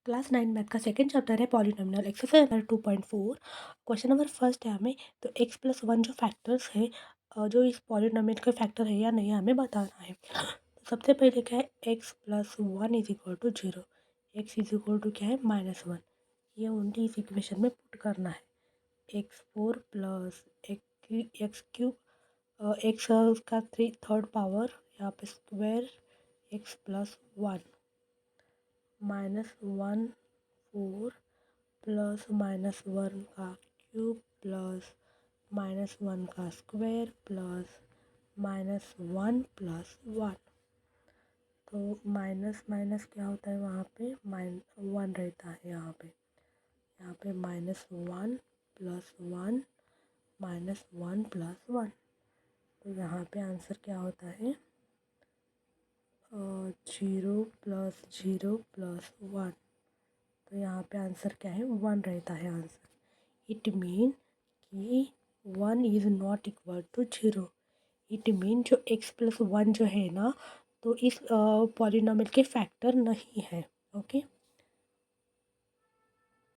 Class 9 math का second chapter है polynomial exercise number 2.4। Question number first है हमें तो x+1 जो फैक्टर्स है जो इस पॉलिनोमियल के फैक्टर है या नहीं हमें बताना है। तो सबसे पहले क्या है x+1 is equal to 0, x is equal to क्या है -1। ये ओनली इस इक्वेशन में पुट करना है। x4 प्लस एक्स का थर्ड पावर यहाँ पे स्क्वायर x+1 -1 4 प्लस -1 का क्यूब प्लस -1 का स्क्वायर प्लस -1 प्लस 1। तो माइनस माइनस क्या होता है वहाँ पे -1 रहता है यहाँ पे -1 प्लस 1 -1 प्लस 1। तो यहाँ पे आंसर क्या होता है 0 प्लस 0 प्लस 1। तो यहाँ पे आंसर क्या है 1 रहता है आंसर। इट मीन कि 1 is not equal to 0। It mean जो x+1 जो है ना तो इस पॉलिनोमियल के फैक्टर नहीं है। ओके।